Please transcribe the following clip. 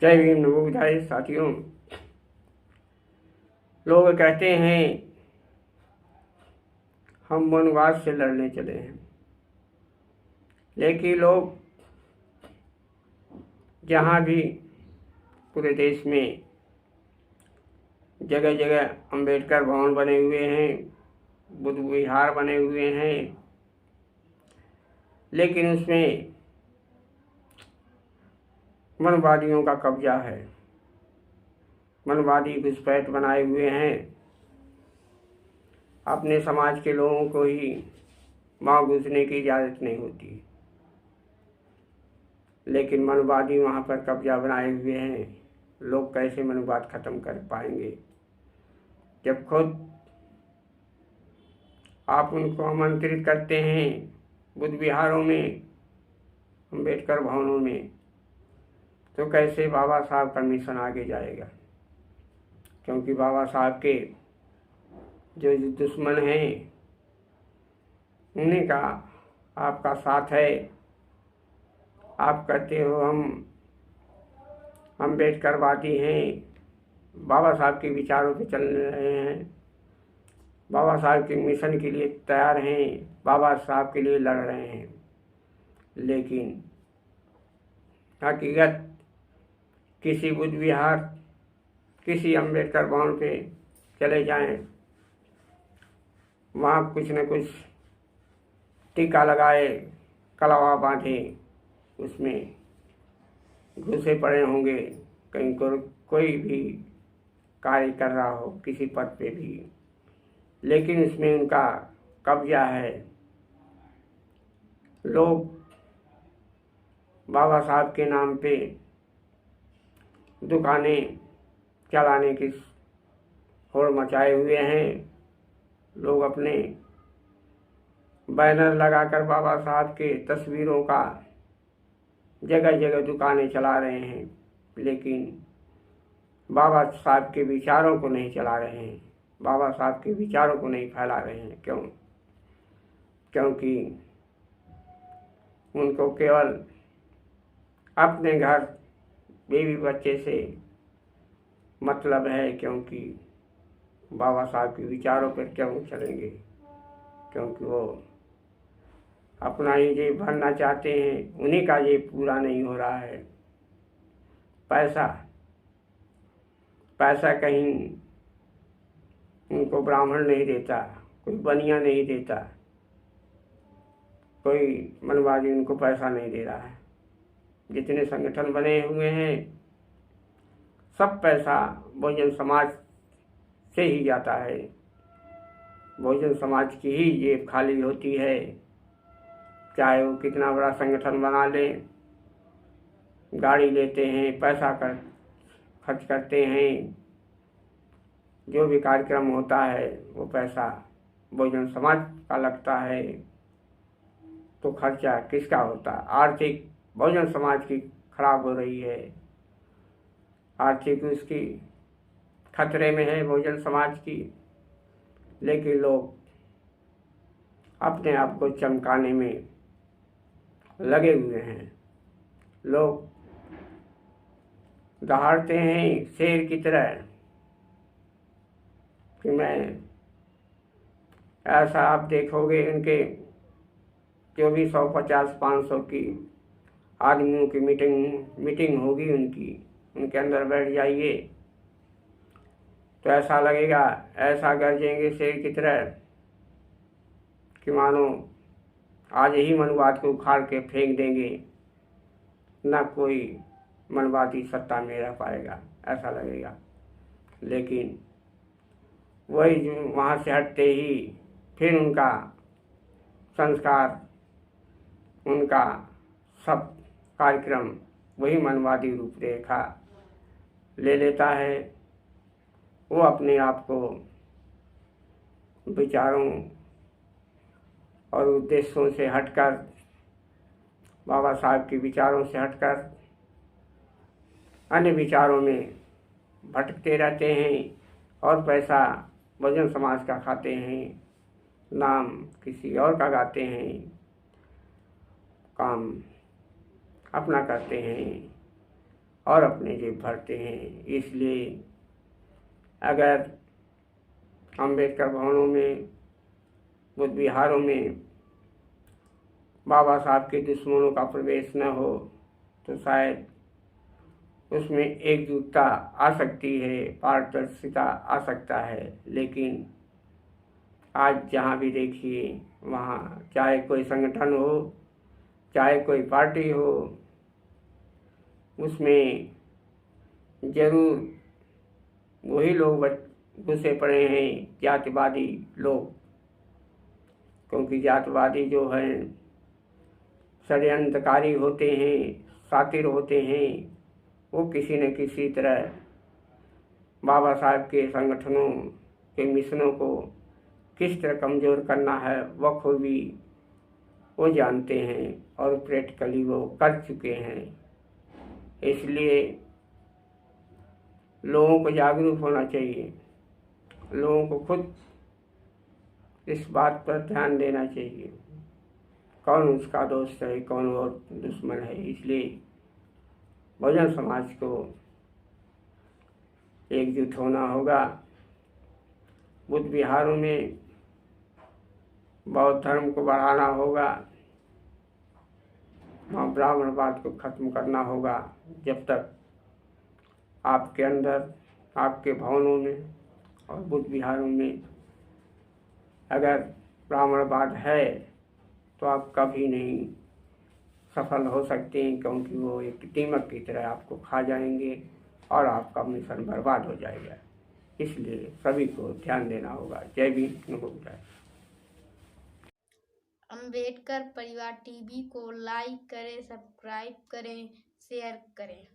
जय भीम, नमो बुद्धाय। साथियों, लोग कहते हैं हम वनवास से लड़ने चले हैं, लेकिन लोग जहाँ भी पूरे देश में जगह जगह अंबेडकर भवन बने हुए हैं, बुद्ध विहार बने हुए हैं, लेकिन उसमें मनवादियों का कब्जा है। मनवादी घुसपैठ बनाए हुए हैं। अपने समाज के लोगों को ही वहाँ घुसने की इजाज़त नहीं होती, लेकिन मनवादी वहाँ पर कब्जा बनाए हुए हैं। लोग कैसे मनवाद खत्म कर पाएंगे जब खुद आप उनको आमंत्रित करते हैं बुद्ध विहारों में, अंबेडकर भवनों में? तो कैसे बाबा साहब का मिशन आगे जाएगा? क्योंकि बाबा साहब के जो दुश्मन हैं उन्हीं का आपका साथ है। आप कहते हो हम अम्बेडकरवादी हैं, बाबा साहब के विचारों पे चल रहे हैं, बाबा साहब के मिशन के लिए तैयार हैं, बाबा साहब के लिए लड़ रहे हैं, लेकिन हकीकत किसी बुद्ध विहार, किसी अम्बेडकर भवन पे चले जाएं, वहाँ कुछ न कुछ टीका लगाए, कलवा बांधे, उसमें घुसे पड़े होंगे। कहीं कोई भी कार्य कर रहा हो किसी पद पे भी, लेकिन इसमें उनका कब्जा है। लोग बाबा साहब के नाम पे दुकानें चलाने की होड़ मचाए हुए हैं। लोग अपने बैनर लगाकर बाबा साहब के तस्वीरों का जगह जगह दुकानें चला रहे हैं, लेकिन बाबा साहब के विचारों को नहीं चला रहे हैं, बाबा साहब के विचारों को नहीं फैला रहे हैं। क्यों? क्योंकि उनको केवल अपने घर बीवी बच्चे से मतलब है। क्योंकि बाबा साहब के विचारों पर क्यों चलेंगे? क्योंकि वो अपना ही जेब भरना चाहते हैं, उन्हीं का जेब पूरा नहीं हो रहा है। पैसा कहीं उनको ब्राह्मण नहीं देता, कोई बनिया नहीं देता, कोई मनवादी उनको पैसा नहीं दे रहा है। जितने संगठन बने हुए हैं सब पैसा बहुजन समाज से ही जाता है। बहुजन समाज की ही जेब खाली होती है, चाहे वो कितना बड़ा संगठन बना ले। गाड़ी लेते हैं, पैसा खर्च करते हैं, जो भी कार्यक्रम होता है वो पैसा बहुजन समाज का लगता है। तो खर्चा किसका होता? आर्थिक बहुजन समाज की खराब हो रही है, आर्थिक उसकी खतरे में है बहुजन समाज की। लेकिन लोग अपने आप को चमकाने में लगे हुए हैं। लोग दहाड़ते हैं शेर की तरह कि मैं ऐसा, आप देखोगे उनके जो भी 150-500 की आदमियों की मीटिंग होगी उनके अंदर बैठ जाइए तो ऐसा लगेगा, ऐसा गरजेंगे शेर की तरह कि मानो आज ही मनवाद को उखाड़ के फेंक देंगे, ना कोई मनवादी सत्ता में रह पाएगा, ऐसा लगेगा। लेकिन वही जो वहाँ से हटते ही फिर उनका संस्कार, उनका सब कार्यक्रम वही मनवादी रूपरेखा ले लेता है। वो अपने आप को विचारों और उद्देश्यों से हटकर, बाबा साहब के विचारों से हटकर अन्य विचारों में भटकते रहते हैं और पैसा बहुजन समाज का खाते हैं, नाम किसी और का गाते हैं, काम अपना करते हैं और अपने जेब भरते हैं। इसलिए अगर अम्बेडकर भवनों में, बुद्ध विहारों में बाबा साहब के दुश्मनों का प्रवेश न हो तो शायद उसमें एकजुटता आ सकती है, पारदर्शिता आ सकता है। लेकिन आज जहाँ भी देखिए वहाँ, चाहे कोई संगठन हो, चाहे कोई पार्टी हो, उसमें जरूर वही लोग घुसे पड़े हैं, जातिवादी लोग। क्योंकि जातिवादी जो हैं षड्यंत्रकारी होते हैं, शातिर होते हैं। वो किसी न किसी तरह बाबा साहब के संगठनों के मिशनों को किस तरह कमज़ोर करना है बखूबी वो जानते हैं और प्रैक्टिकली वो कर चुके हैं। इसलिए लोगों को जागरूक होना चाहिए, लोगों को खुद इस बात पर ध्यान देना चाहिए कौन उसका दोस्त है, कौन और दुश्मन है। इसलिए बहुजन समाज को एकजुट होना होगा। बुद्ध विहारों में बौद्ध धर्म को बढ़ाना होगा, वहाँ ब्राह्मणवाद को खत्म करना होगा। जब तक आपके अंदर, आपके भवनों में और बुद्ध विहारों में अगर ब्राह्मणवाद है तो आप कभी नहीं सफल हो सकते हैं, क्योंकि वो एक दीमक की तरह आपको खा जाएंगे और आपका मिशन बर्बाद हो जाएगा। इसलिए सभी को ध्यान देना होगा। जय भीम, नमो बुद्धाय। अम्बेडकर परिवार टीवी को लाइक करें, सब्सक्राइब करें, शेयर करें।